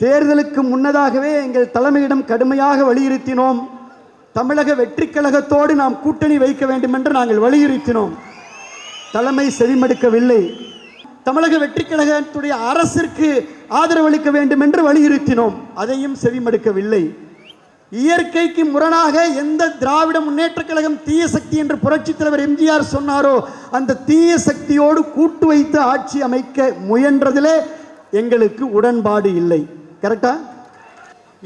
தேர்தலுக்கு முன்னதாகவே எங்கள் தலைமையிடம் கடுமையாக வலியுறுத்தினோம். தமிழக வெற்றி கழகத்தோடு நாம் கூட்டணி வைக்க வேண்டும் என்று நாங்கள் வலியுறுத்தினோம். தலைமை செவிமடுக்கவில்லை. தமிழக வெற்றி கழகத்துடைய அரசிற்கு ஆதரவளிக்க வேண்டும் என்று வலியுறுத்தினோம். அதையும் செவிமடுக்கவில்லை. இயற்கைக்கு முரணாக எந்த திராவிட முன்னேற்ற கழகம் தீய சக்தி என்று புரட்சித் தலைவர் எம்ஜிஆர் சொன்னாரோ அந்த தீய சக்தியோடு கூட்டு வைத்து ஆட்சி அமைக்க முயன்றதிலே எங்களுக்கு உடன்பாடு இல்லை. கரெக்டா?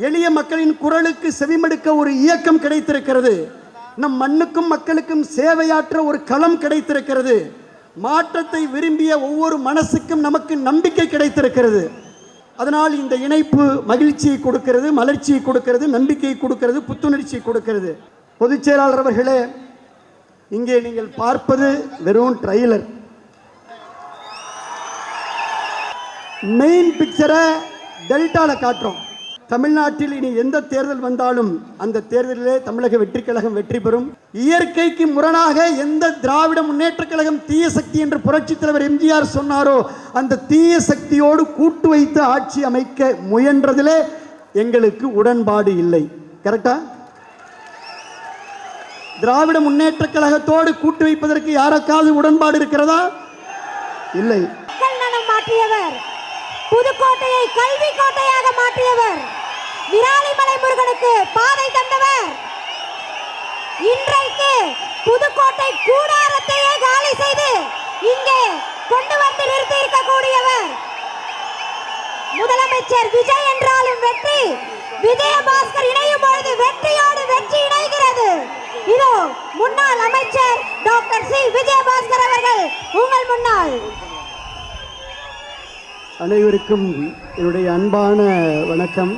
எளிய மக்களின் குரலுக்கு செவிமடுக்க ஒரு இயக்கம் கிடைத்திருக்கிறது. நம் மண்ணுக்கும் மக்களுக்கும் சேவையாற்ற ஒரு களம் கிடைத்திருக்கிறது. மாற்றத்தை விரும்பிய ஒவ்வொரு மனசுக்கும் நமக்கு நம்பிக்கை கிடைத்திருக்கிறது. அதனால் இந்த இணைப்பு மகிழ்ச்சியை கொடுக்கிறது, மலர்ச்சியை கொடுக்கிறது, நம்பிக்கையை கொடுக்கிறது, புத்துணர்ச்சியை கொடுக்கிறது. பொதுச் செயலாளர் அவர்களே, இங்கே நீங்கள் பார்ப்பது வெறும் ட்ரைலர். மெயின் பிக்சரை டெல்டால காட்டுறோம். தமிழ்நாட்டில் இனி எந்த தேர்தல் வந்தாலும் அந்த தேர்தலிலே தமிழக வெற்றி கழகம் வெற்றி பெறும். இயற்கைக்கு முரணாக எந்த திராவிட முன்னேற்ற கழகம் தீய சக்தி என்று புரட்சித் தலைவர் எம்ஜிஆர் சொன்னாரோ அந்த தீய சக்தியோடு கூட்டு வைத்து ஆட்சி அமைக்க முயன்றதிலே எங்களுக்கு உடன்பாடு இல்லை. கரெக்டா? திராவிட முன்னேற்ற கழகத்தோடு கூட்டு வைப்பதற்கு யாருக்காவது உடன்பாடு இருக்கிறதா? இல்லை. புதுக்கோட்டையை கல்வி கோட்டையாக மாற்றியவர், விராலிமலை முருகனுக்கு பாதை தந்தவர், இன்றைக்கு புதுக்கோட்டை கூடாரத்தையே காலி செய்து இங்கே கொண்டு வந்து நிறுத்தி இருக்கக்கூடியவர், முதலமைச்சர் விஜய் என்றாலும் வெற்றி, விஜயபாஸ்கர் இணையும் பொழுது வெற்றியோடு வெற்றி இணைகிறது. இதோ முன்னாள் அமைச்சர் டாக்டர் சி விஜயபாஸ்கர் அவர்கள் உங்கள் முன்னால். அனைவருக்கும் என்னுடைய அன்பான வணக்கம்.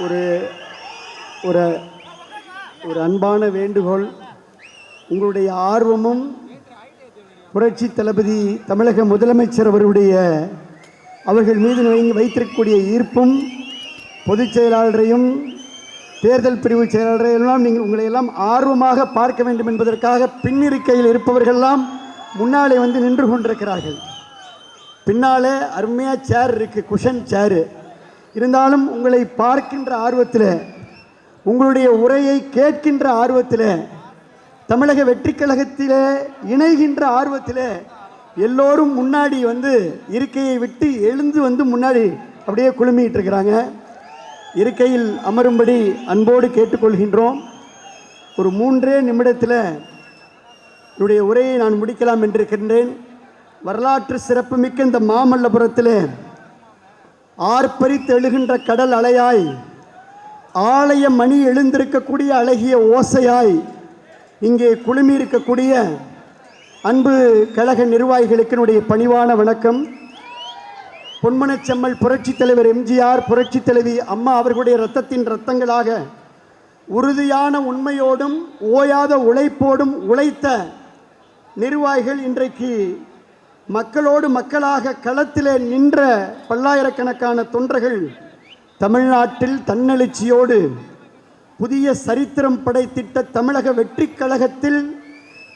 ஒரு ஒரு அன்பான வேண்டுகோள். உங்களுடைய ஆர்வமும் புரட்சி தளபதி தமிழக முதலமைச்சர் அவர்கள் மீது வைத்திருக்கக்கூடிய ஈர்ப்பும் பொதுச் செயலாளரையும் தேர்தல் பிரிவு செயலாளரையெல்லாம் நீங்கள் உங்களை எல்லாம் ஆர்வமாக பார்க்க வேண்டும் என்பதற்காக பின்னிருக்கையில் இருப்பவர்களெல்லாம் முன்னாலே வந்து நின்று கொண்டிருக்கிறார்கள். பின்னாலே அருமையாக சேர் இருக்குது, குஷன் சேரு. இருந்தாலும் உங்களை பார்க்கின்ற ஆர்வத்தில், உங்களுடைய உரையை கேட்கின்ற ஆர்வத்தில், தமிழக வெற்றி கழகத்தில் இணைகின்ற ஆர்வத்தில் எல்லோரும் முன்னாடி வந்து இருக்கையை விட்டு எழுந்து வந்து முன்னாடி அப்படியே குழுமிட்டு இருக்கிறாங்க. இருக்கையில் அமரும்படி அன்போடு கேட்டுக்கொள்கின்றோம். ஒரு 3 நிமிடத்தில் என்னுடைய உரையை நான் முடிக்கலாம் என்றிருக்கின்றேன். வரலாற்று சிறப்புமிக்க இந்த மாமல்லபுரத்தில் ஆர்ப்பரித்து எழுகின்ற கடல் அலையாய், ஆலய மணி எழுந்திருக்கக்கூடிய அழகிய ஓசையாய் இங்கே குழுமி இருக்கக்கூடிய அன்பு கழக நிர்வாகிகளுக்கு என்னுடைய பணிவான வணக்கம். பொன்மனச்செம்மல் புரட்சித் தலைவர் எம்ஜிஆர், புரட்சி தலைவி அம்மா அவர்களுடைய இரத்தத்தின் இரத்தங்களாக உறுதியான உண்மையோடும் ஓயாத உழைப்போடும் உழைத்த நிர்வாகிகள் இன்றைக்கு மக்களோடு மக்களாக களத்திலே நின்ற பல்லாயிரக்கணக்கான தொண்டர்கள் தமிழ்நாட்டில் தன்னெழுச்சியோடு புதிய சரித்திரம் படைத்திட்ட தமிழக வெற்றி கழகத்தில்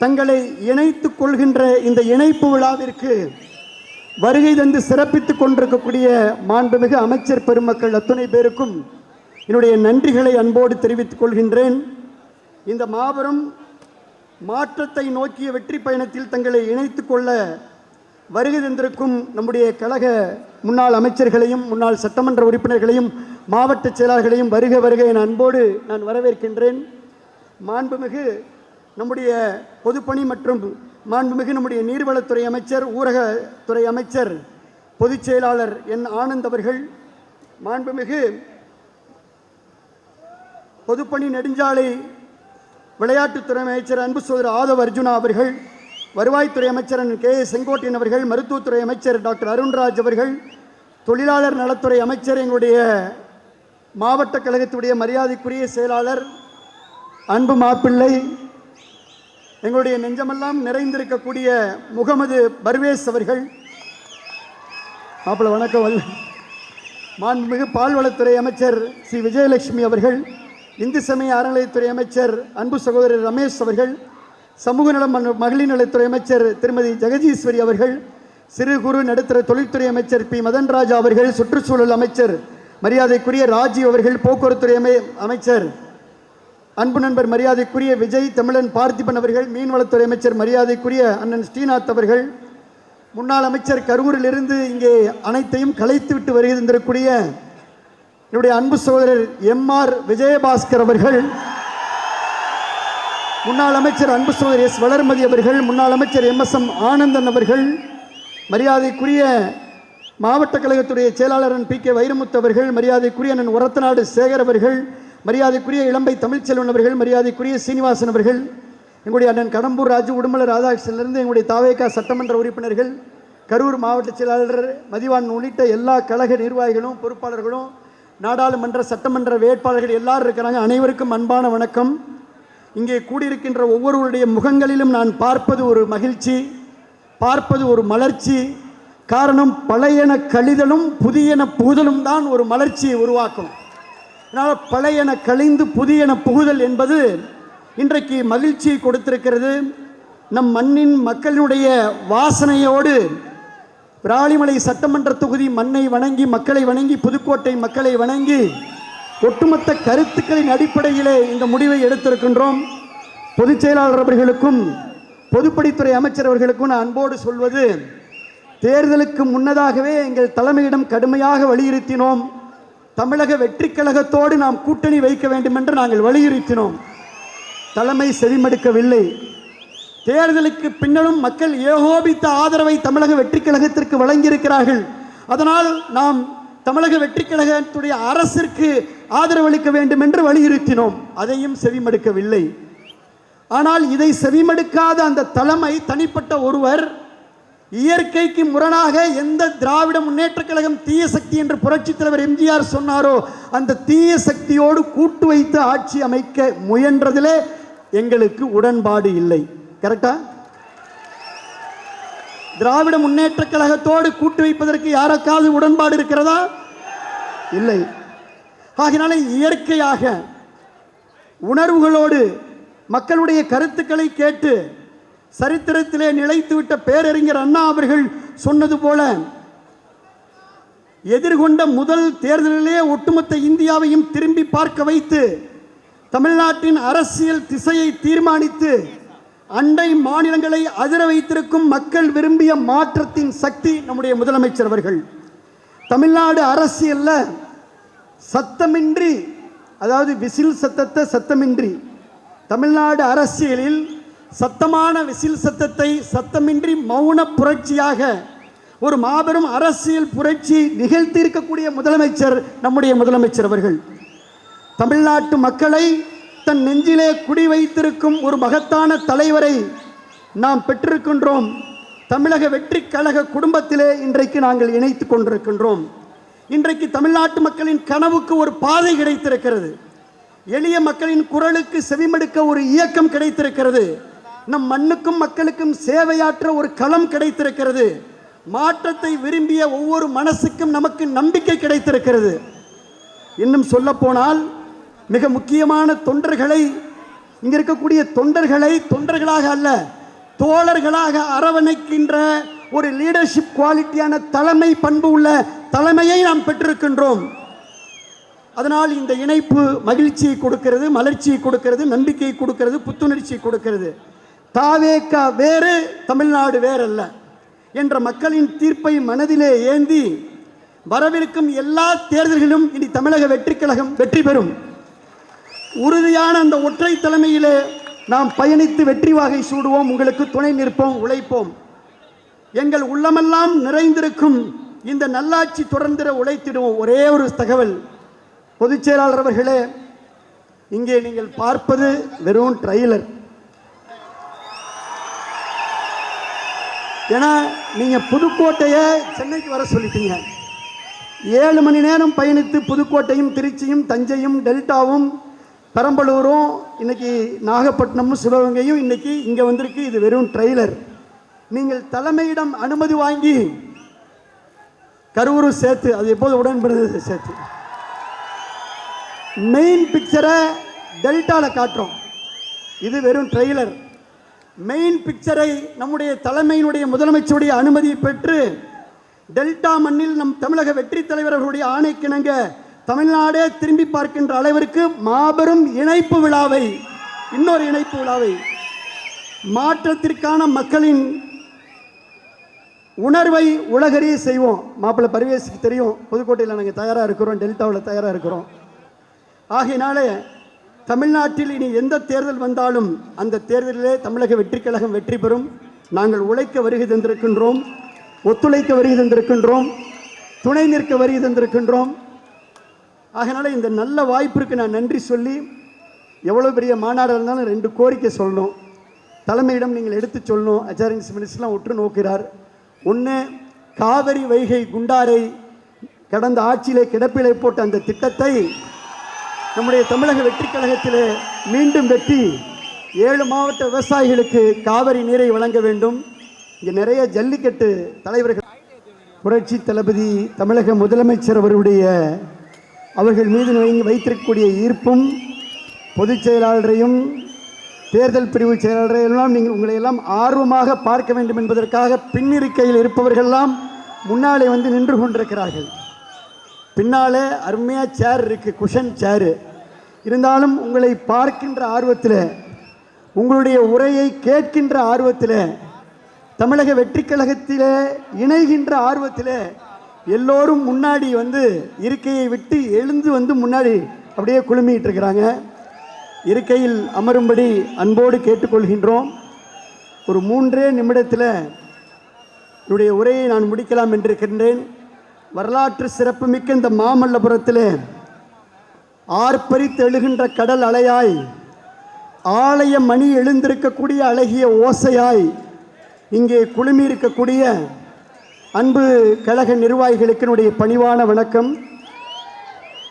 தங்களை இணைத்துக் கொள்கின்ற இந்த இணைப்பு விழாவிற்கு வருகை தந்து சிறப்பித்துக் கொண்டிருக்கக்கூடிய மாண்புமிகு அமைச்சர் பெருமக்கள் அத்துணை பேருக்கும் என்னுடைய நன்றிகளை அன்போடு தெரிவித்துக் கொள்கின்றேன். இந்த மாபெரும் மாற்றத்தை நோக்கிய வெற்றி பயணத்தில் தங்களை இணைத்துக் கொள்ள வருகை தந்திருக்கும் நம்முடைய கழக முன்னாள் அமைச்சர்களையும் முன்னாள் சட்டமன்ற உறுப்பினர்களையும் மாவட்ட செயலாளர்களையும் வருக வருக என அன்போடு நான் வரவேற்கின்றேன். மாண்புமிகு நம்முடைய பொதுப்பணி மற்றும் மாண்புமிகு நம்முடைய நீர்வளத்துறை அமைச்சர், ஊரகத்துறை அமைச்சர், பொதுச் செயலாளர் என் ஆனந்த் அவர்கள், மாண்புமிகு பொதுப்பணி நெடுஞ்சாலை விளையாட்டுத்துறை அமைச்சர் அன்பு சோதரர் ஆதவ் அர்ஜுனா அவர்கள், வருவாய்த்துறை அமைச்சர் கே செங்கோட்டையன் அவர்கள், மருத்துவத்துறை அமைச்சர் டாக்டர் அருண்ராஜ் அவர்கள், தொழிலாளர் நலத்துறை அமைச்சர், எங்களுடைய மாவட்ட கழகத்துடைய மரியாதைக்குரிய செயலாளர் அன்பு மாப்பிள்ளை, எங்களுடைய நெஞ்சமெல்லாம் நிறைந்திருக்கக்கூடிய முகமது பர்வேஸ் அவர்கள், மாப்பிள்ளை வணக்கம். மாண்புமிகு பால்வளத்துறை அமைச்சர் ஸ்ரீ விஜயலட்சுமி அவர்கள், இந்து சமய அறநிலையத்துறை அமைச்சர் அன்பு சகோதரர் ரமேஷ் அவர்கள், சமூக நலம் மகளிர் நலத்துறை அமைச்சர் திருமதி ஜெகதீஸ்வரி அவர்கள், சிறு குறு நடுத்தர தொழில்துறை அமைச்சர் பி மதன்ராஜா அவர்கள், சுற்றுச்சூழல் அமைச்சர் மரியாதைக்குரிய ராஜீவ் அவர்கள், போக்குவரத்துறை அமைச்சர் அன்பு நண்பர் மரியாதைக்குரிய விஜய் தமிழன் பார்த்திபன் அவர்கள், மீன்வளத்துறை அமைச்சர் மரியாதைக்குரிய அண்ணன் ஸ்ரீநாத் அவர்கள், முன்னாள் அமைச்சர் கரூரிலிருந்து இங்கே அனைத்தையும் கலைத்துவிட்டு வருகின்றக்கூடிய என்னுடைய அன்பு சகோதரர் எம்ஆர் விஜயபாஸ்கர் அவர்கள், முன்னாள் அமைச்சர் அன்பு சகோதரர் எஸ் வளர்மதி அவர்கள், முன்னாள் அமைச்சர் MSM ஆனந்தன் அவர்கள், மரியாதைக்குரிய மாவட்ட கழகத்துடைய செயலாளர் PK வைரமுத்து அவர்கள், மரியாதைக்குரிய அண்ணன் உரத்தநாடு சேகர் அவர்கள், மரியாதைக்குரிய இளம்பை தமிழ்ச்செல்வன் அவர்கள், மரியாதைக்குரிய சீனிவாசன் அவர்கள், எங்களுடைய அண்ணன் கடம்பூர் ராஜு, உடுமலை ராதாகிருஷ்ணனிலிருந்து எங்களுடைய தாவேகா சட்டமன்ற உறுப்பினர்கள், கரூர் மாவட்ட செயலாளர் மதிவான் உள்ளிட்ட எல்லா கழக நிர்வாகிகளும் பொறுப்பாளர்களும் நாடாளுமன்ற சட்டமன்ற வேட்பாளர்கள் எல்லாரும் இருக்கிறாங்க. அனைவருக்கும் அன்பான வணக்கம். இங்கே கூடியிருக்கின்ற ஒவ்வொருவருடைய முகங்களிலும் நான் பார்ப்பது ஒரு மகிழ்ச்சி, பார்ப்பது ஒரு மலர்ச்சி. காரணம், பழையன கழிதலும் புதியன புகுதலும் தான் ஒரு மலர்ச்சியை உருவாக்கும். அதனால் பழையன கழிந்து புதியன புகுதல் என்பது இன்றைக்கு மகிழ்ச்சியை கொடுத்திருக்கிறது. நம் மண்ணின் மக்களினுடைய வாசனையோடு விராலிமலை சட்டமன்ற தொகுதி மண்ணை வணங்கி, மக்களை வணங்கி, புதுக்கோட்டை மக்களை வணங்கி, ஒட்டுமொத்த கருத்துக்களின் அடிப்படையிலே இந்த முடிவை எடுத்திருக்கின்றோம். பொதுச் செயலாளர் அவர்களுக்கும் பொதுப்பணித்துறை அமைச்சர் அவர்களுக்கும் நான் அன்போடு சொல்வது, தேர்தலுக்கு முன்னதாகவே எங்கள் தலைமையிடம் கடுமையாக வலியுறுத்தினோம். தமிழக வெற்றி கழகத்தோடு நாம் கூட்டணி வைக்க வேண்டும் என்று நாங்கள் வலியுறுத்தினோம். தலைமை செவிமடுக்கவில்லை. தேர்தலுக்கு பின்னரும் மக்கள் ஏகோபித்த ஆதரவை தமிழக வெற்றி கழகத்திற்கு வழங்கியிருக்கிறார்கள். அதனால் நாம் தமிழக வெற்றி கழகத்துடைய அரசிற்கு ஆதரவளிக்க வேண்டும் என்று வலியுறுத்தினோம். அதையும் செவிமடுக்கவில்லை. ஆனால் இதை செவிமடுக்காத அந்த தலைமை, தனிப்பட்ட ஒருவர், இயற்கைக்கு முரணாக எந்த திராவிட முன்னேற்ற கழகம் தீய சக்தி என்று புரட்சித் தலைவர் MGR சொன்னாரோ அந்த தீய சக்தியோடு கூட்டு வைத்து ஆட்சி அமைக்க முயன்றதிலே எங்களுக்கு உடன்பாடு இல்லை. கரெக்டா? திராவிட முன்னேற்ற கழகத்தோடு கூட்டு வைப்பதற்கு யாருக்காவது உடன்பாடு இருக்கிறதா? இல்லை. ஆகினால இயற்கையாக உணர்வுகளோடு மக்களுடைய கருத்துக்களை கேட்டு சரித்திரத்திலே நிலைத்துவிட்ட பேரறிஞர் அண்ணா அவர்கள் சொன்னது போல, எதிர்கொண்ட முதல் தேர்தலிலே ஒட்டுமொத்த இந்தியாவையும் திரும்பி பார்க்க வைத்து தமிழ்நாட்டின் அரசியல் திசையை தீர்மானித்து அண்டை மாநிலங்களை அதிர வைத்திருக்கும் மக்கள் விரும்பிய மாற்றத்தின் சக்தி நம்முடைய முதலமைச்சர் அவர்கள். தமிழ்நாடு அரசியல்ல சத்தமின்றி, அதாவது விசில் சத்தத்தை சத்தமின்றி, தமிழ்நாடு அரசியலில் சத்தமான விசில் சத்தத்தை சத்தமின்றி மௌன புரட்சியாக ஒரு மாபெரும் அரசியல் புரட்சி நிகழ்த்தியிருக்கக்கூடிய முதலமைச்சர் நம்முடைய முதலமைச்சர் அவர்கள். தமிழ்நாட்டு மக்களை தன் நெஞ்சிலே குடி வைத்திருக்கும் ஒரு மகத்தான தலைவரை நாம் பெற்றிருக்கின்றோம். தமிழக வெற்றி கழக குடும்பத்திலே இன்றைக்கு நாங்கள் இணைத்துக் கொண்டிருக்கின்றோம். இன்றைக்கு தமிழ்நாட்டு மக்களின் கனவுக்கு ஒரு பாதை கிடைத்திருக்கிறது. எளிய மக்களின் குரலுக்கு செவிமடுக்க ஒரு இயக்கம் கிடைத்திருக்கிறது. நம் மண்ணுக்கும் மக்களுக்கும் சேவையாற்ற ஒரு களம் கிடைத்திருக்கிறது. மாற்றத்தை விரும்பிய ஒவ்வொரு மனசுக்கும் நமக்கு நம்பிக்கை கிடைத்திருக்கிறது. இன்னும் சொல்ல போனால் மிக முக்கியமான தொண்டர்களை, இங்க இருக்கக்கூடிய தொண்டர்களை தொண்டர்களாக அல்ல தோழர்களாக அரவணைக்கின்ற ஒரு லீடர்ஷிப் குவாலிட்டியான தலைமை பண்பு உள்ள தலைமையை நாம் பெற்றிருக்கின்றோம். அதனால் இந்த இணைப்பு மகிழ்ச்சியை கொடுக்கிறது, மலர்ச்சியை கொடுக்கிறது, நம்பிக்கையை கொடுக்கிறது, புத்துணர்ச்சியை கொடுக்கிறது. தாவேகா வேறு, தமிழ்நாடு வேறல்ல என்ற மக்களின் தீர்ப்பை மனதிலே ஏந்தி வரவிருக்கும் எல்லா தேர்தல்களிலும் இனி தமிழக வெற்றி கழகம் வெற்றி பெறும். உறுதியான அந்த ஒற்றை தலைமையிலே நாம் பயணித்து வெற்றி வாகை சூடுவோம். உங்களுக்கு துணை நிற்போம், உழைப்போம். எங்கள் உள்ளமெல்லாம் நிறைந்திருக்கும் இந்த நல்லாட்சி தொடர்ந்திட உழைத்திடுவோம். ஒரே ஒரு தகவல், பொதுச் செயலாளர் அவர்களே, இங்கே நீங்கள் பார்ப்பது வெறும் ட்ரெய்லர். ஏன்னா நீங்கள் புதுக்கோட்டையை சென்னைக்கு வர சொல்லிட்டீங்க. 7 மணி நேரம் பயணித்து புதுக்கோட்டையும் திருச்சியும் தஞ்சையும் டெல்டாவும் பெரம்பலூரும் இன்னைக்கு நாகப்பட்டினமும் சிவகங்கையும் இன்னைக்கு இங்கே வந்திருக்கு. இது வெறும் ட்ரெய்லர். நீங்கள் தலைமையிடம் அனுமதி வாங்கி கரூரும் சேர்த்து, அது எப்போது உடன்படுது சேர்த்து, மெயின் பிக்சரை டெல்டாவில் காட்டுறோம். இது வெறும் ட்ரெய்லர். மெயின் பிக்சரை நம்முடைய தலைமையினுடைய முதலமைச்சருடைய அனுமதி பெற்று டெல்டா மண்ணில் நம் தமிழக வெற்றி தலைவர்களுடைய ஆணைக்கிணங்க தமிழ்நாடே திரும்பி பார்க்கின்ற அளவிற்கு மாபெரும் இணைப்பு விழாவை, இன்னொரு இணைப்பு விழாவை, மாற்றத்திற்கான மக்களின் உணர்வை உலகறிய செய்வோம். மாப்பிள்ளை பரிவேசுக்கு தெரியும், புதுக்கோட்டையில் நாங்கள் தயாராக இருக்கிறோம், டெல்டாவில் தயாராக இருக்கிறோம். ஆகையினாலே தமிழ்நாட்டில் இனி எந்த தேர்தல் வந்தாலும் அந்த தேர்தலிலே தமிழக வெற்றி கழகம் வெற்றி பெறும். நாங்கள் உழைக்க வருகை தந்திருக்கின்றோம், ஒத்துழைக்க வருகை தந்திருக்கின்றோம், துணை நிற்க வருகை தந்திருக்கின்றோம். ஆகையினால இந்த நல்ல வாய்ப்பிற்கு நான் நன்றி சொல்லி, எவ்வளோ பெரிய மாநாடு இருந்தாலும் 2 கோரிக்கை சொல்லணும். தலைமையிடம் நீங்கள் எடுத்து சொல்லணும். அச்சாரியன்ஸ் மினிஸ்டர்லாம் உற்று நோக்கிறார். ஒன்று, காவிரி வைகை குண்டாரை கடந்த ஆட்சியிலே கிடப்பிலை போட்ட அந்த திட்டத்தை நம்முடைய தமிழக வெற்றி கழகத்திலே மீண்டும் வெட்டி 7 மாவட்ட விவசாயிகளுக்கு காவிரி நீரை வழங்க வேண்டும். இங்கே நிறைய ஜல்லிக்கட்டு தலைவர்கள், புரட்சி தளபதி தமிழக முதலமைச்சர் அவர்கள் மீது வைத்திருக்கக்கூடிய ஈர்ப்பும், பொதுச் செயலாளரையும் தேர்தல் பிரிவு செயலாளரையெல்லாம் உங்களை எல்லாம் ஆர்வமாக பார்க்க வேண்டும் என்பதற்காக பின்னிருக்கையில் இருப்பவர்களெல்லாம் முன்னாலே வந்து நின்று கொண்டிருக்கிறார்கள். பின்னாலே அருமையாக சேர் இருக்குது, குஷன் சேரு. இருந்தாலும் உங்களை பார்க்கின்ற ஆர்வத்தில், உங்களுடைய உரையை கேட்கின்ற ஆர்வத்தில், தமிழக வெற்றி கழகத்திலே இணைகின்ற ஆர்வத்தில் எல்லோரும் முன்னாடி வந்து இருக்கையை விட்டு எழுந்து வந்து முன்னாடி அப்படியே குழுமிட்டு இருக்கிறாங்க. இருக்கையில் அமரும்படி அன்போடு கேட்டுக்கொள்கின்றோம். ஒரு 3 நிமிடத்தில் என்னுடைய உரையை நான் முடிக்கலாம் என்றிருக்கின்றேன். வரலாற்று சிறப்புமிக்க இந்த மாமல்லபுரத்தில் ஆர்ப்பரித்து எழுகின்ற கடல் அலையாய், ஆலய மணி எழுந்திருக்கக்கூடிய அழகிய ஓசையாய் இங்கே குழுமி இருக்கக்கூடிய அன்பு கழக நிர்வாகிகளுக்கு என்னுடைய பணிவான வணக்கம்.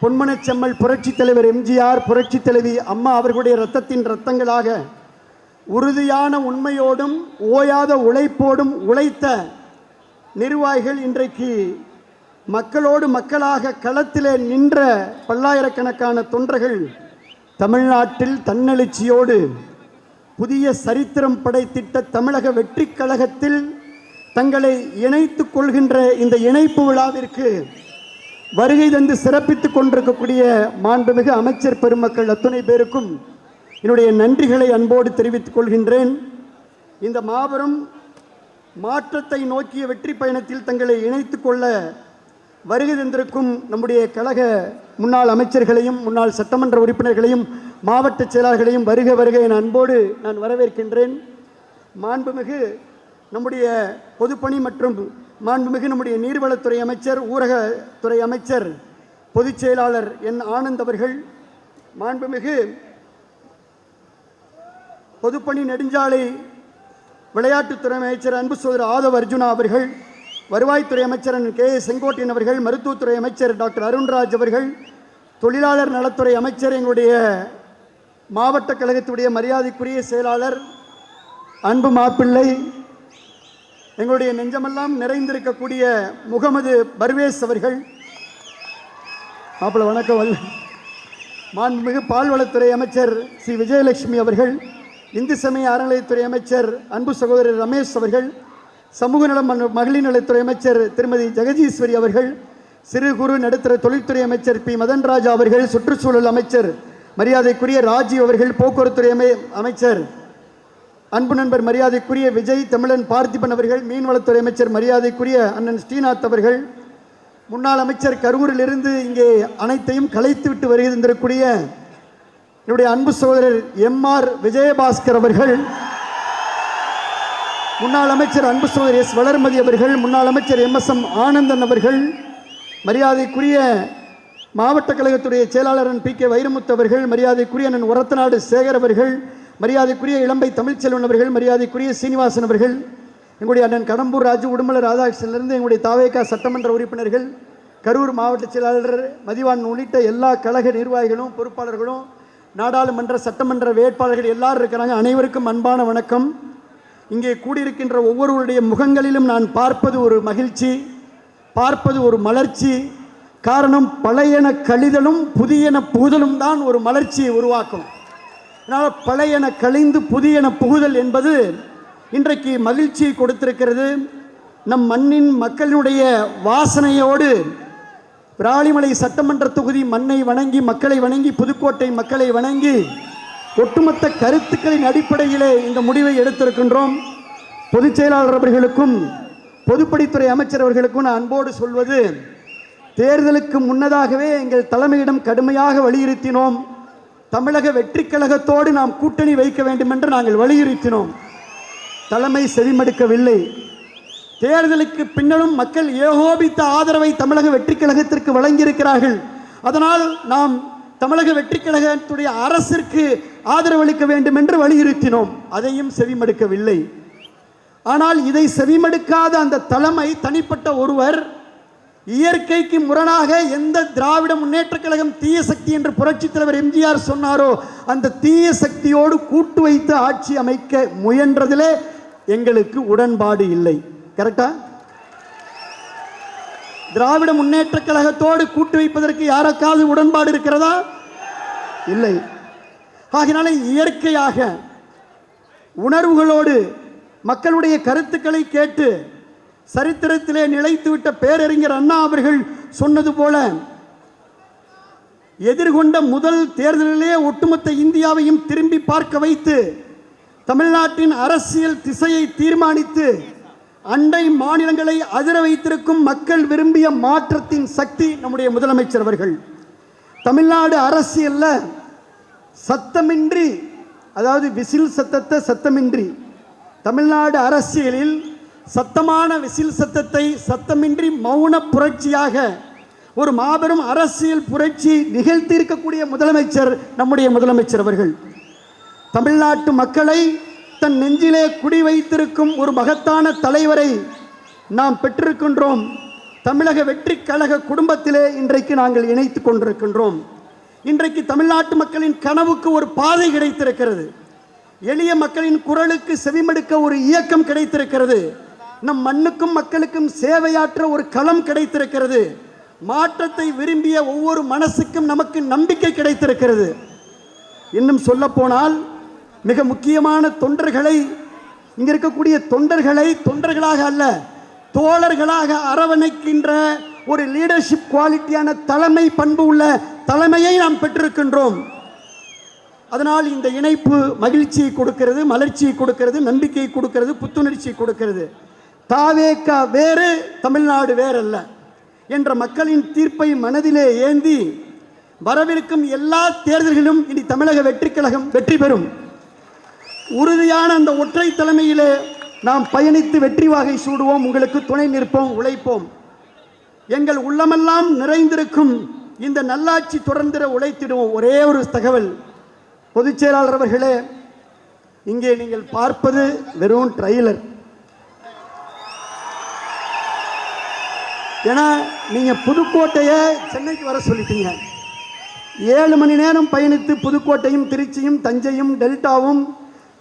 பொன்மனச்செம்மல் புரட்சி தலைவர் எம்ஜிஆர், புரட்சி தலைவி அம்மா அவர்களுடைய இரத்தத்தின் இரத்தங்களாக உறுதியான உண்மையோடும் ஓயாத உழைப்போடும் உழைத்த நிர்வாகிகள் இன்றைக்கு மக்களோடு மக்களாக களத்திலே நின்ற பல்லாயிரக்கணக்கான தொண்டர்கள் தமிழ்நாட்டில் தன்னெழுச்சியோடு புதிய சரித்திரம் படைத்திட்ட தமிழக வெற்றி கழகத்தில் தங்களை இணைத்துக் கொள்கின்ற இந்த இணைப்பு விழாவிற்கு வருகை தந்து சிறப்பித்துக் கொண்டிருக்கக்கூடிய மாண்புமிகு அமைச்சர் பெருமக்கள் அத்துணை பேருக்கும் என்னுடைய நன்றிகளை அன்போடு தெரிவித்துக் கொள்கின்றேன். இந்த மாபெரும் மாற்றத்தை நோக்கிய வெற்றி பயணத்தில் தங்களை இணைத்துக் கொள்ள வருகை தந்திருக்கும் நம்முடைய கழக முன்னாள் அமைச்சர்களையும் முன்னாள் சட்டமன்ற உறுப்பினர்களையும் மாவட்ட செயலாளர்களையும் வருக வருக என அன்போடு நான் வரவேற்கின்றேன். மாண்புமிகு நம்முடைய பொதுப்பணி மற்றும் மாண்புமிகு நம்முடைய நீர்வளத்துறை அமைச்சர், ஊரகத்துறை அமைச்சர், பொதுச் செயலாளர் என் ஆனந்த் அவர்கள், மாண்புமிகு பொதுப்பணி நெடுஞ்சாலை விளையாட்டுத்துறை அமைச்சர் அன்பு சகோதரர் ஆதவ் அர்ஜுனா அவர்கள், வருவாய்த்துறை அமைச்சர் கே செங்கோட்டையன் அவர்கள், மருத்துவத்துறை அமைச்சர் டாக்டர் அருண்ராஜ் அவர்கள், தொழிலாளர் நலத்துறை அமைச்சர், எங்களுடைய மாவட்ட கழகத்துடைய மரியாதைக்குரிய செயலாளர் அன்பு மாப்பிள்ளை, எங்களுடைய நெஞ்சமெல்லாம் நிறைந்திருக்கக்கூடிய முகமது பர்வேஸ் அவர்கள், மாப்பிள்ளை வணக்கம். மாண்புமிகு பால்வளத்துறை அமைச்சர் சி விஜயலட்சுமி அவர்கள், இந்து சமய அறநிலையத்துறை அமைச்சர் அன்பு சகோதரர் ரமேஷ் அவர்கள், சமூக நலம் மகளிர் நலத்துறை அமைச்சர் திருமதி ஜெகதீஸ்வரி அவர்கள், சிறு குறு நடுத்தர தொழில்துறை அமைச்சர் பி மதன்ராஜா அவர்கள், சுற்றுச்சூழல் அமைச்சர் மரியாதைக்குரிய ராஜீவ் அவர்கள், போக்குவரத்துறை அமைச்சர் அன்பு நண்பர் மரியாதைக்குரிய விஜய் தமிழன் பார்த்திபன் அவர்கள், மீன்வளத்துறை அமைச்சர் மரியாதைக்குரிய அண்ணன் ஸ்ரீநாத் அவர்கள், முன்னாள் அமைச்சர் கரூரிலிருந்து இங்கே அனைத்தையும் கலைத்துவிட்டு வருகின்றக்கூடிய என்னுடைய அன்பு சகோதரர் எம்ஆர் விஜயபாஸ்கர் அவர்கள், முன்னாள் அமைச்சர் அன்பு சகோதரர் எஸ் வளர்மதி அவர்கள், முன்னாள் அமைச்சர் எம்எஸ்எம் ஆனந்தன் அவர்கள், மரியாதைக்குரிய மாவட்ட கழகத்துடைய செயலாளர் பி கே வைரமுத்து அவர்கள், மரியாதைக்குரிய அண்ணன் உரத்தநாடு சேகர் அவர்கள், மரியாதைக்குரிய இளம்பை தமிழ்ச்செல்வன் அவர்கள், மரியாதைக்குரிய சீனிவாசன் அவர்கள், எங்களுடைய அண்ணன் கடம்பூர் ராஜு உடுமலை ராதாகிருஷ்ணனிலிருந்து எங்களுடைய தாவேகா சட்டமன்ற உறுப்பினர்கள், கரூர் மாவட்ட செயலாளர் மதிவான் உள்ளிட்ட எல்லா கழக நிர்வாகிகளும் பொறுப்பாளர்களும் நாடாளுமன்ற சட்டமன்ற வேட்பாளர்கள் எல்லாரும் இருக்கிறாங்க. அனைவருக்கும் அன்பான வணக்கம். இங்கே கூடியிருக்கின்ற ஒவ்வொருவருடைய முகங்களிலும் நான் பார்ப்பது ஒரு மகிழ்ச்சி, பார்ப்பது ஒரு மலர்ச்சி. காரணம், பழையன கழிதலும் புதியன புகுதலும் தான் ஒரு மலர்ச்சியை உருவாக்கும். அதனால் பழையன கழிந்து புதியன புகுதல் என்பது இன்றைக்கு மகிழ்ச்சியை கொடுத்திருக்கிறது. நம் மண்ணின் மக்களினுடைய வாசனையோடு விராலிமலை சட்டமன்ற தொகுதி மண்ணை வணங்கி, மக்களை வணங்கி, புதுக்கோட்டை மக்களை வணங்கி, ஒட்டுமொத்த கருத்துக்களின் அடிப்படையிலே இந்த முடிவை எடுத்திருக்கின்றோம். பொதுச் செயலாளர் அவர்களுக்கும் பொதுப்பணித்துறை அமைச்சர் அவர்களுக்கும் நான் அன்போடு சொல்வது, தேர்தலுக்கு முன்னதாகவே எங்கள் தலைமையிடம் கடுமையாக வலியுறுத்தினோம். தமிழக வெற்றி கழகத்தோடு நாம் கூட்டணி வைக்க வேண்டும் என்று நாங்கள் வலியுறுத்தினோம். தலைமை செவிமடுக்கவில்லை. தேர்தலுக்கு பின்னரும் மக்கள் ஏகோபித்த ஆதரவை தமிழக வெற்றி கழகத்திற்கு வழங்கியிருக்கிறார்கள். அதனால் நாம் தமிழக வெற்றி கழகத்துடைய அரசிற்கு ஆதரவளிக்க வேண்டும் என்று வலியுறுத்தினோம். அதையும் செவிமடுக்கவில்லை. ஆனால் இதை செவிமடுக்காத அந்த தலைமை, தனிப்பட்ட ஒருவர், இயற்கைக்கு முரணாக எந்த திராவிட முன்னேற்ற கழகம் தீய சக்தி என்று புரட்சித் தலைவர் எம்ஜிஆர் சொன்னாரோ அந்த தீய சக்தியோடு கூட்டு வைத்து ஆட்சி அமைக்க முயன்றதிலே எங்களுக்கு உடன்பாடு இல்லை. கரெக்டா? திராவிட முன்னேற்ற கழகத்தோடு கூட்டு வைப்பதற்கு யாருக்காவது உடன்பாடு இருக்கிறதா? இல்லை. ஆகினால இயற்கையாக உணர்வுகளோடு மக்களுடைய கருத்துக்களை கேட்டு சரித்திரத்திலே நிலைத்துவிட்ட பேரறிஞர் அண்ணா அவர்கள் சொன்னது போல, எதிர்கொண்ட முதல் தேர்தலிலே ஒட்டுமொத்த இந்தியாவையும் திரும்பி பார்க்க வைத்து தமிழ்நாட்டின் அரசியல் திசையை தீர்மானித்து அண்டை மாநிலங்களை அதிர வைத்திருக்கும் மக்கள் விரும்பிய மாற்றத்தின் சக்தி நம்முடைய முதலமைச்சர் அவர்கள். தமிழ்நாடு அரசியல்ல சத்தமின்றி, அதாவது விசில் சத்தத்தை சத்தமின்றி, தமிழ்நாடு அரசியலில் சத்தமான விசில் சத்தத்தை சத்தமின்றி மௌன புரட்சியாக ஒரு மாபெரும் அரசியல் புரட்சி நிகழ்த்தியிருக்கக்கூடிய முதலமைச்சர் நம்முடைய முதலமைச்சர் அவர்கள். தமிழ்நாட்டு மக்களை தன் நெஞ்சிலே குடி வைத்திருக்கும் ஒரு மகத்தான தலைவரை நாம் பெற்றிருக்கின்றோம். தமிழக வெற்றி கழக குடும்பத்திலே இன்றைக்கு நாங்கள் இணைத்து கொண்டிருக்கின்றோம். இன்றைக்கு தமிழ்நாட்டு மக்களின் கனவுக்கு ஒரு பாதை கிடைத்திருக்கிறது. எளிய மக்களின் குரலுக்கு செவிமடுக்க ஒரு இயக்கம் கிடைத்திருக்கிறது. நம் மண்ணுக்கும் மக்களுக்கும் சேவையாற்ற ஒரு களம் கிடைத்திருக்கிறது. மாற்றத்தை விரும்பிய ஒவ்வொரு மனசுக்கும் நமக்கு நம்பிக்கை கிடைத்திருக்கிறது. இன்னும் சொல்ல போனால் மிக முக்கியமான தொண்டர்களை, இங்க இருக்கக்கூடிய தொண்டர்களை தொண்டர்களாக அல்ல தோழர்களாக அரவணைக்கின்ற ஒரு லீடர்ஷிப் குவாலிட்டியான தலைமை பண்பு உள்ள தலைமையை நாம் பெற்றிருக்கின்றோம். அதனால் இந்த இணைப்பு மகிழ்ச்சியை கொடுக்கிறது, மலர்ச்சியை கொடுக்கிறது, நம்பிக்கையை கொடுக்கிறது, புத்துணர்ச்சியை கொடுக்கிறது. தாவேக்கா வேறு, தமிழ்நாடு வேறல்ல என்ற மக்களின் தீர்ப்பை மனதிலே ஏந்தி வரவிருக்கும் எல்லா தேர்தல்களிலும் இனி தமிழக வெற்றி கழகம் வெற்றி பெறும். உறுதியான அந்த ஒற்றை தலைமையிலே நாம் பயணித்து வெற்றி வாகை சூடுவோம். உங்களுக்கு துணை நிற்போம், உழைப்போம். எங்கள் உள்ளமெல்லாம் நிறைந்திருக்கும் இந்த நல்லாட்சி தொடர்ந்திட உழைத்திடுவோம். ஒரே ஒரு தகவல், பொதுச் செயலாளர் அவர்களே, இங்கே நீங்கள் பார்ப்பது வெறும் ட்ரெய்லர். ஏன்னா நீங்கள் புதுக்கோட்டையை சென்னைக்கு வர சொல்லிட்டீங்க. 7 மணி நேரம் பயணித்து புதுக்கோட்டையும் திருச்சியும் தஞ்சையும் டெல்டாவும்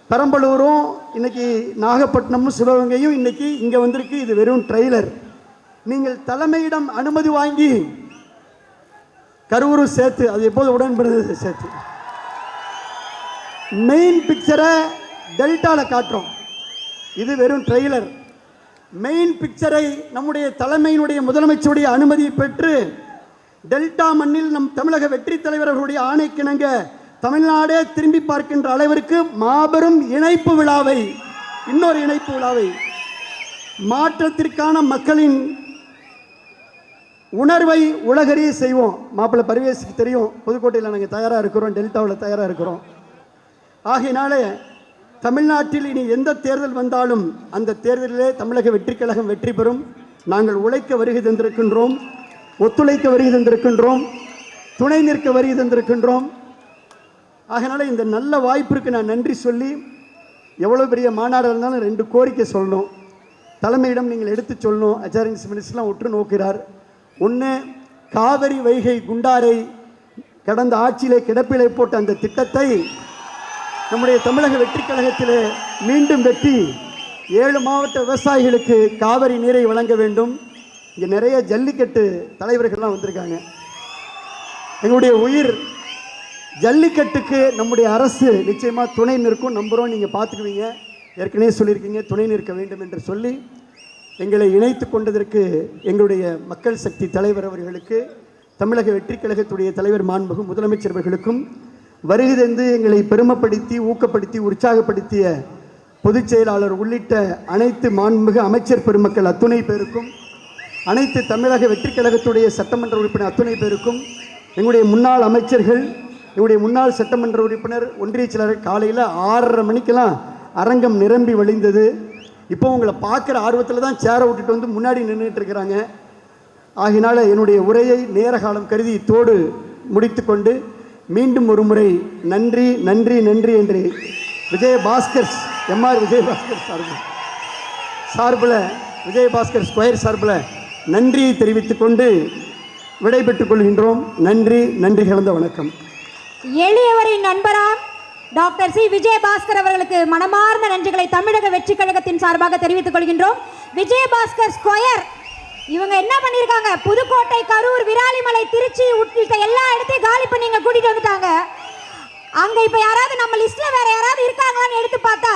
பெரம்பலூரும் இன்னைக்கு நாகப்பட்டினமும் சிவகங்கையும் இன்னைக்கு இங்கே வந்திருக்கு. இது வெறும் ட்ரெய்லர். நீங்கள் தலைமையிடம் அனுமதி வாங்கி கரூர் சேர்த்து, அது எப்போது உடன்படுது சேர்த்து, மெயின் பிக்சரை டெல்டாவில் காட்டுறோம். இது வெறும் ட்ரெய்லர். மெயின் பிக்சரை நம்முடைய தலைமையினுடைய முதலமைச்சருடைய அனுமதியை பெற்று டெல்டா மண்ணில் நம் தமிழக வெற்றி தலைவர்களுடைய ஆணைக்கிணங்க தமிழ்நாடே திரும்பி பார்க்கின்ற அளவிற்கு மாபெரும் இணைப்பு விழாவை, இன்னொரு இணைப்பு விழாவை, மாற்றத்திற்கான மக்களின் உணர்வை உலகறிய செய்வோம். மாப்பிள்ளை பரிவேசுக்கு தெரியும், புதுக்கோட்டையில் நாங்கள் தயாராக இருக்கிறோம், டெல்டாவில் தயாராக இருக்கிறோம். ஆகையினாலே தமிழ்நாட்டில் இனி எந்த தேர்தல் வந்தாலும் அந்த தேர்தலிலே தமிழக வெற்றி கழகம் வெற்றி பெறும். நாங்கள் உழைக்க வருகை தந்திருக்கின்றோம், ஒத்துழைக்க வருகை தந்திருக்கின்றோம், துணை நிற்க வருகை தந்திருக்கின்றோம். அதனால் இந்த நல்ல வாய்ப்பிற்கு நான் நன்றி சொல்லி, எவ்வளோ பெரிய மாநாடு இருந்தாலும் 2 கோரிக்கை சொல்லணும். தலைமையிடம் நீங்கள் எடுத்து சொல்லணும். அச்சாரியன்ஸ் மினிஸ்டர்லாம் உற்று நோக்கிறார். ஒன்று, காவிரி வைகை குண்டாரை கடந்த ஆட்சியிலே கிடப்பிலை போட்ட அந்த திட்டத்தை நம்முடைய தமிழக வெற்றி கழகத்திலே மீண்டும் வெட்டி 7 மாவட்ட விவசாயிகளுக்கு காவிரி நீரை வழங்க வேண்டும். இங்கே நிறைய ஜல்லிக்கட்டு தலைவர்கள்லாம் வந்திருக்காங்க. எங்களுடைய உயிர் ஜல்லிக்கட்டுக்கு நம்முடைய அரசு நிச்சயமாக துணை நிற்கும் நம்புகிறோம். நீங்கள் பார்த்துக்குவீங்க, ஏற்கனவே சொல்லியிருக்கீங்க துணை நிற்க வேண்டும் என்று சொல்லி எங்களை இணைத்து கொண்டதற்கு எங்களுடைய மக்கள் சக்தி தலைவர் அவர்களுக்கு, தமிழக வெற்றி கழகத்துடைய தலைவர் மாண்புமிகு முதலமைச்சர் அவர்களுக்கும், வருகை தந்து எங்களை பெருமைப்படுத்தி ஊக்கப்படுத்தி உற்சாகப்படுத்திய பொதுச் செயலாளர் உள்ளிட்ட அனைத்து மாண்புமிகு அமைச்சர் பெருமக்கள் அத்துணை பேருக்கும், அனைத்து தமிழக வெற்றி கழகத்துடைய சட்டமன்ற உறுப்பினர் அத்துணை பேருக்கும், எங்களுடைய முன்னாள் அமைச்சர்கள், எங்களுடைய முன்னாள் சட்டமன்ற உறுப்பினர், ஒன்றிய செயலாளர், காலையில் 6:30 மணிக்கெல்லாம் அரங்கம் நிரம்பி வழிந்தது. இப்போ உங்களை பார்க்குற ஆர்வத்தில் தான் சேரை விட்டுட்டு வந்து முன்னாடி நின்றுட்டு இருக்கிறாங்க. ஆகினால என்னுடைய உரையை நேர காலம் கருதி இத்தோடு முடித்து கொண்டு மீண்டும் ஒரு முறை நன்றி நன்றி நன்றி என்று விஜயபாஸ்கர் எம்ஆர் விஜயபாஸ்கர் சார்பில் விஜயபாஸ்கர் ஸ்கொயர் சார்பில் நன்றியை தெரிவித்துக் கொண்டு விடைபெற்றுக் கொள்கின்றோம். நன்றி, நன்றி கலந்த வணக்கம். எளியவரின் நண்பராம் டாக்டர் சி விஜயபாஸ்கர் அவர்களுக்கு மனமார்ந்த நன்றிகளை தமிழக வெற்றி கழகத்தின் சார்பாக தெரிவித்துக் கொள்கின்றோம். விஜயபாஸ்கர் ஸ்கொயர் இவங்க என்ன பண்ணியிருக்காங்க, புதுக்கோட்டை, கரூர், விராலிமலை, திருச்சி உள்ளிட்ட எல்லா இடத்தையும் காலி பண்ணி இங்க கூட்டிட்டு வந்துட்டாங்க. அங்க இப்ப யாராவது நம்ம லிஸ்ட்ல வேற யாராவது இருக்காங்களான்னு எடுத்து பார்த்தா,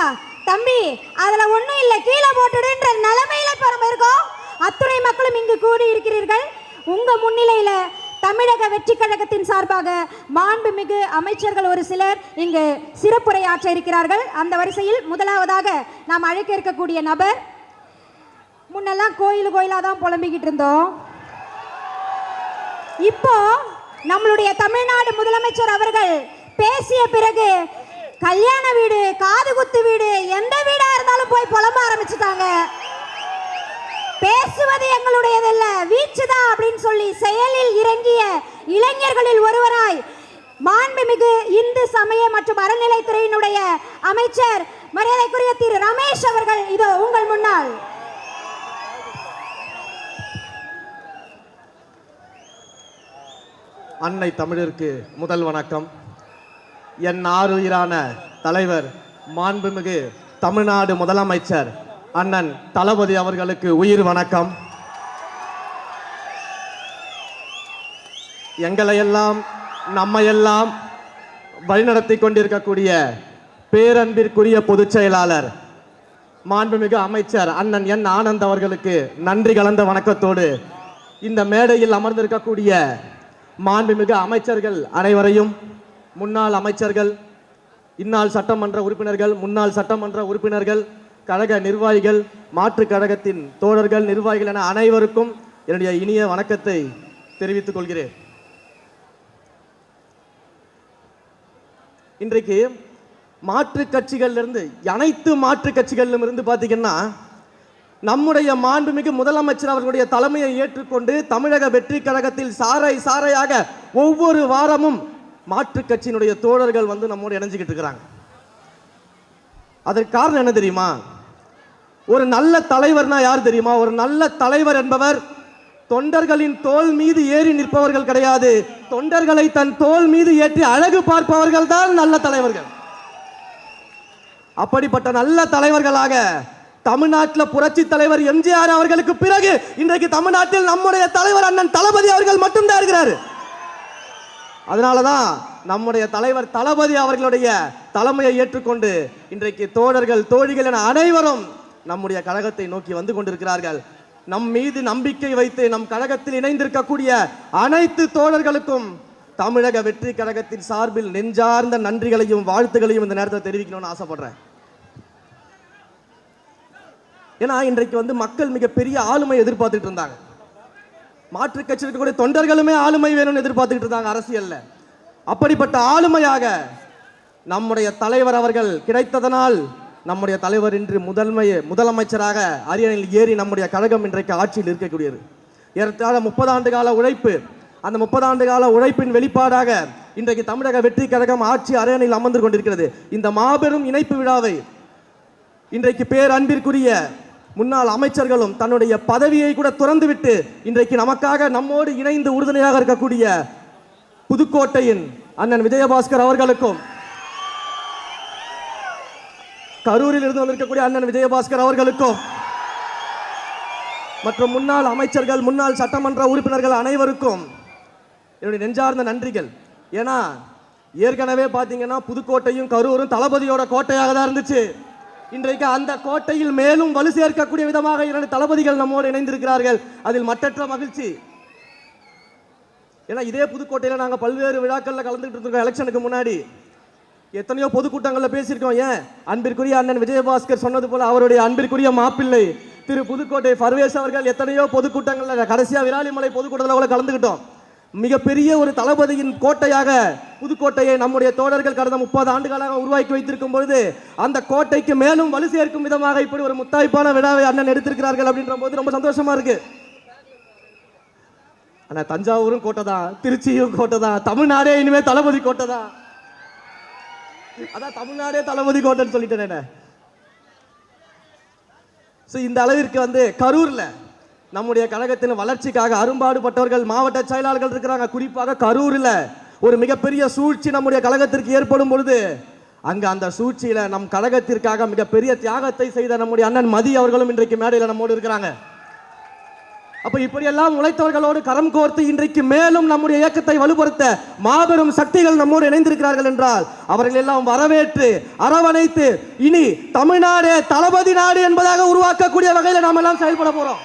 தம்பி அதுல ஒண்ணும் இல்லை, கீழே போட்டுடுன்ற நிலைமையில நம்ம இருக்கோம். அத்துணை மக்களும் இங்கு கூடி இருக்கிறீர்கள். உங்க முன்னிலையில தமிழக வெற்றி கழகத்தின் சார்பாக மாண்புமிகு அமைச்சர்கள் ஒரு சிலர் இங்கு சிறப்புரையாற்ற இருக்கிறார்கள். அந்த வரிசையில் முதலாவதாக நாம் அழைக்க இருக்கக்கூடிய நபர், முன்னெல்லாம் கோயிலா தான் புலம்பிக்கிட்டு இருந்தோம், இப்போ நம்மளுடைய தமிழ்நாடு முதலமைச்சர் அவர்கள் பேசிய பிறகு கல்யாண வீடு, காதுகுத்து வீடு, எந்த வீடா இருந்தாலும் போய் புலம்ப ஆரம்பிச்சுட்டாங்க. பேசுவது எங்களுடையதல்ல, வீச்சுதான் அப்படின்னு சொல்லி செயலில் இறங்கிய இளைஞர்களில் ஒருவராய் மாண்புமிகு இந்து சமய மற்றும் அறநிலைத்துறையினுடைய அமைச்சர் மரியாதைக்குரிய திரு ரமேஷ் அவர்கள் இதோ உங்கள் முன்னால். அன்னை தமிழருக்கு முதல் வணக்கம். என் ஆருயிரான தலைவர் மாண்புமிகு தமிழ்நாடு முதலமைச்சர் அண்ணன் தளபதி அவர்களுக்கு உயிர் வணக்கம். எங்களையெல்லாம் நம்மையெல்லாம் வழிநடத்தி கொண்டிருக்கக்கூடிய பேரன்பிற்குரிய பொதுச் செயலாளர் மாண்புமிகு அமைச்சர் அண்ணன் என் ஆனந்த் அவர்களுக்கு நன்றி கலந்த வணக்கத்தோடு, இந்த மேடையில் அமர்ந்திருக்கக்கூடிய மாண்புமிகு அமைச்சர்கள் அனைவரையும், முன்னாள் அமைச்சர்கள், இந்நாள் சட்டமன்ற உறுப்பினர்கள், முன்னாள் சட்டமன்ற உறுப்பினர்கள், கழக நிர்வாகிகள், மாற்றுக் கழகத்தின் தோழர்கள், நிர்வாகிகள் என அனைவருக்கும் என்னுடைய இனிய வணக்கத்தை தெரிவித்துக் கொள்கிறேன். இன்றைக்கு மாற்றுக் கட்சிகளிலிருந்து, அனைத்து மாற்றுக் கட்சிகளிலும் இருந்து பார்த்தீங்கன்னா, நம்முடைய மாண்புமிகு முதலமைச்சர் அவர்களுடைய தலைமையை ஏற்றுக்கொண்டு தமிழக வெற்றி கழகத்தில் சாறை சாறையாக ஒவ்வொரு வாரமும் மாற்றுக் கட்சியினுடைய தோழர்கள் வந்து நம்மோடு இணைஞ்சிக்கிட்டு இருக்கிறாங்க. அதற்கு காரணம் என்ன தெரியுமா? ஒரு நல்ல தலைவர்னா யார் தெரியுமா? ஒரு நல்ல தலைவர் என்பவர் தொண்டர்களின் தோள் மீது ஏறி நிற்பவர்கள் கிடையாது, தொண்டர்களை தன் தோள் மீது ஏற்றி அழகு பார்ப்பவர்கள் தான் நல்ல தலைவர்கள். அப்படிப்பட்ட நல்ல தலைவர்களாக தமிழ்நாட்டில் புரட்சி தலைவர் எம்ஜிஆர் அவர்களுக்கு பிறகு இன்றைக்கு தமிழ்நாட்டில் நம்முடைய தலைவர் அண்ணன் தளபதி அவர்கள் மட்டும்தான் இருக்கிறார். அதனாலதான் நம்முடைய தலைவர் தளபதி அவர்களுடைய தலைமையை ஏற்றுக்கொண்டு இன்றைக்கு தோழர்கள், தோழிகள் என அனைவரும் நம்முடைய கழகத்தை நோக்கி வந்து கொண்டிருக்கிறார்கள். நம் மீது நம்பிக்கை வைத்து நம் கழகத்தில் இணைந்திருக்கக்கூடிய அனைத்து தோழர்களுக்கும் தமிழக வெற்றி கழகத்தின் சார்பில் நெஞ்சார்ந்த நன்றிகளையும் வாழ்த்துகளையும் இந்த நேரத்தில் தெரிவிக்கணும்னு ஆசைப்படுறேன். ஏன்னா இன்றைக்கு வந்து மக்கள் மிகப்பெரிய ஆளுமை எதிர்பார்த்துட்டு இருந்தாங்க. மாற்றுக் கட்சியில் இருக்கக்கூடிய தொண்டர்களுமே ஆளுமை வேணும்னு எதிர்பார்த்துக்கிட்டு இருந்தாங்க அரசியல்ல. அப்படிப்பட்ட ஆளுமையாக நம்முடைய தலைவர் அவர்கள் கிடைத்ததனால் நம்முடைய தலைவர் இன்று முதலமைச்சராக அரியணையில் ஏறி நம்முடைய கழகம் இன்றைக்கு ஆட்சியில் இருக்கக்கூடியது. ஏறத்தாழ 30 ஆண்டு கால உழைப்பு, அந்த 30 ஆண்டு கால உழைப்பின் வெளிப்பாடாக இன்றைக்கு தமிழக வெற்றி கழகம் ஆட்சி அரியணையில் அமர்ந்து கொண்டிருக்கிறது. இந்த மாபெரும் இணைப்பு விழாவை இன்றைக்கு பேரன்பிற்குரிய முன்னாள் அமைச்சர்களும் தன்னுடைய பதவியை கூட துறந்துவிட்டு இன்றைக்கு நமக்காக நம்மோடு இணைந்து உறுதுணையாக இருக்கக்கூடிய புதுக்கோட்டையின் அண்ணன் விஜயபாஸ்கர் அவர்களுக்கும், கரூரில் இருந்து வந்திருக்கக்கூடிய அண்ணன் விஜயபாஸ்கர் அவர்களுக்கும் மற்றும் முன்னாள் அமைச்சர்கள், முன்னாள் சட்டமன்ற உறுப்பினர்கள் அனைவருக்கும் என்னுடைய நெஞ்சார்ந்த நன்றிகள். ஏன்னா ஏற்கனவே பார்த்தீங்கன்னா புதுக்கோட்டையும் கரூரும் தளபதியோட கோட்டையாக தான் இருந்துச்சு. இன்றைக்கு அந்த கோட்டையில் மேலும் வலு சேர்க்கக்கூடிய விதமாக 2 தளபதிகள் நம்மோடு இணைந்திருக்கிறார்கள். அதில் மற்றற்ற மகிழ்ச்சி. ஏன்னா இதே புதுக்கோட்டையில் நாங்கள் பல்வேறு விழாக்களில் கலந்துகிட்டு இருக்கோம். எலெக்ஷனுக்கு முன்னாடி எத்தனையோ பொதுக்கூட்டங்களில் பேசியிருக்கோம். ஏன் அன்பிற்குரிய அண்ணன் விஜயபாஸ்கர் சொன்னது போல அவருடைய அன்பிற்குரிய மாப்பிள்ளை திரு புதுக்கோட்டை பர்வேஸ் அவர்கள் எத்தனையோ பொதுக்கூட்டங்களில், கடைசியாக விராலிமலை பொதுக்கூட்டத்தில் கூட கலந்துக்கிட்டோம். மிகப்பெரிய ஒரு தளபதியின் கோட்டையாக புதுக்கோட்டையை நம்முடைய தோழர்கள் கடந்த 30 ஆண்டுகளாக உருவாக்கி வைத்திருக்கும் பொழுது அந்த கோட்டைக்கு மேலும் வலு சேர்க்கும் விதமாக இப்படி ஒரு முத்தாய்ப்பான விழாவை அண்ணன் எடுத்திருக்கிறார்கள் அப்படின்ற போது ரொம்ப சந்தோஷமா இருக்கு. ஆனா தஞ்சாவூரும் கோட்டை தான், திருச்சியும் கோட்டை தான், தமிழ்நாடே இனிமே தளபதி கோட்டை தான். அதான் தமிழ்நாடே தளபதி கோட்டைன்னு சொல்லிட்டேன். இந்த அளவிற்கு கரூர்ல நம்முடைய கழகத்தின் வளர்ச்சிக்காக அரும்பாடுபட்டவர்கள் மாவட்ட செயலாளர்கள் இருக்கிறாங்க. குறிப்பாக கரூரில் ஒரு மிகப்பெரிய சூழ்ச்சி நம்முடைய கழகத்திற்கு ஏற்படும் பொழுது அங்க அந்த சூழ்ச்சியில நம் கழகத்திற்காக மிகப்பெரிய தியாகத்தை செய்த நம்முடைய அண்ணன் மதி அவர்களும் இன்றைக்கு மேடையில் நம்மோடு இருக்கிறாங்க. அப்ப இப்படியெல்லாம் உழைத்தவர்களோடு கரம் கோர்த்து இன்றைக்கு மேலும் நம்முடைய இயக்கத்தை வலுப்படுத்த மாபெரும் சக்திகள் நம்மோடு இணைந்திருக்கிறார்கள் என்றால் அவர்கள் எல்லாம் வரவேற்று அரவணைத்து இனி தமிழ்நாடு தளபதி நாடு என்பதாக உருவாக்கக்கூடிய வகையில் நாம் எல்லாம் செயல்பட போறோம்.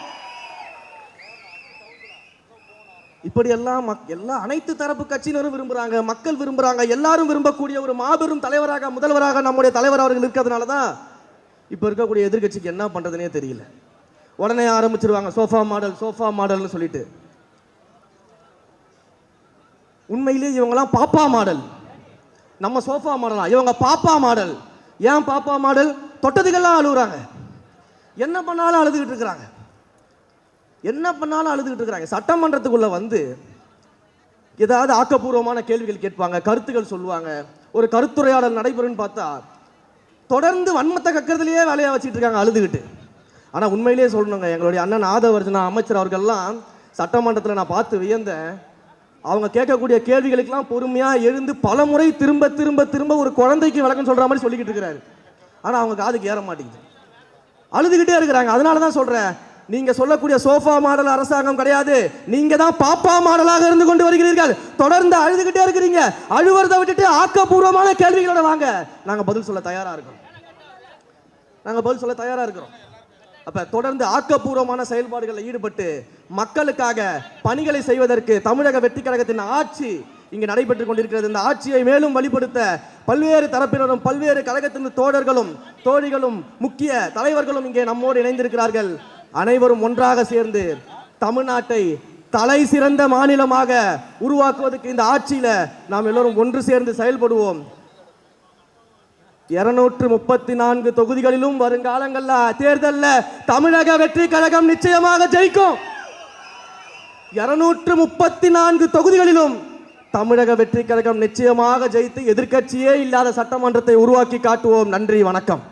இப்படியெல்லாம் அனைத்து தரப்பு கட்சியினரும் விரும்புறாங்க, மக்கள் விரும்புறாங்க, எல்லாரும் விரும்பக்கூடிய ஒரு மாபெரும் தலைவராக முதல்வராக நம்முடைய தலைவர் அவர்கள் இருக்கிறதுனால தான் இப்ப இருக்கக்கூடிய எதிர்கட்சிக்கு என்ன பண்றதுனே தெரியல. உடனே ஆரம்பிச்சிருவாங்க சோஃபா மாடல்னு சொல்லிட்டு. உண்மையிலேயே இவங்கெல்லாம் பாப்பா மாடல். நம்ம சோஃபா மாடலா, இவங்க பாப்பா மாடல். ஏன் பாப்பா மாடல்? தொட்டதுக்கெல்லாம் அழுகுறாங்க, என்ன பண்ணாலும் அழுதுகிட்டு இருக்கிறாங்க, சட்டமன்றத்துக்குள்ள ஏதாவது ஆக்கப்பூர்வமான கேள்விகள் கேட்பாங்க, கருத்துக்கள் சொல்லுவாங்க, ஒரு கருத்துரையாடல் நடைபெறும் பார்த்தா தொடர்ந்து வன்மத்தை கக்கிறதுலயே வேலையா வச்சுட்டு இருக்காங்க அழுதுகிட்டு. ஆனா உண்மையிலேயே சொல்லணுங்க, எங்களுடைய அண்ணன் ஆதவர்ஜனா அமைச்சர் அவர்கள்லாம் சட்டமன்றத்தில் நான் பார்த்து வியந்தேன். அவங்க கேட்கக்கூடிய கேள்விகளுக்கெல்லாம் பொறுமையா எழுந்து பல முறை திரும்ப திரும்ப திரும்ப ஒரு குழந்தைக்கு விளக்கம் சொல்ற மாதிரி சொல்லிக்கிட்டு இருக்கிறாரு. ஆனா அவங்க காதுக்கு ஏற மாட்டேங்குது, அழுதுகிட்டே இருக்கிறாங்க. அதனாலதான் சொல்றேன், நீங்க சொல்லக்கூடிய சோஃபா மாடல் அரசாங்கம் கிடையாது, நீங்க தான் பாப்பா மாடலாக இருந்து கொண்டு வருகிறீர்கள். தொடர்ந்து அழுதுகிட்டே இருக்கிறீங்க. அழுவறதை விட்டுட்டு ஆக்கப்பூர்வமான கேள்விகளோட வாங்க, நாங்க பதில் சொல்ல தயாரா இருக்கிறோம். அப்ப தொடர்ந்து ஆக்கப்பூர்வமான செயல்பாடுகளில் ஈடுபட்டு மக்களுக்காக பணிகளை செய்வதற்கு தமிழக வெற்றி கழகத்தின் ஆட்சி இங்கு நடைபெற்றுக் கொண்டிருக்கிறது. இந்த ஆட்சியை மேலும் வலுப்படுத்த பல்வேறு தரப்பினரும் பல்வேறு கழகத்தின் தோழர்களும் தோழிகளும் முக்கிய தலைவர்களும் இங்கே நம்மோடு இணைந்திருக்கிறார்கள். அனைவரும் ஒன்றாக சேர்ந்து தமிழ்நாட்டை தலை சிறந்த மாநிலமாக உருவாக்குவதற்கு இந்த ஆட்சியில நாம் எல்லோரும் ஒன்று சேர்ந்து செயல்படுவோம். 234 தொகுதிகளிலும் வருங்காலங்களில் தேர்தலில் தமிழக வெற்றி கழகம் நிச்சயமாக ஜெயிக்கும். 234 தொகுதிகளிலும் தமிழக வெற்றி கழகம் நிச்சயமாக ஜெயித்து எதிர்க்கட்சியே இல்லாத சட்டமன்றத்தை உருவாக்கி காட்டுவோம். நன்றி, வணக்கம்.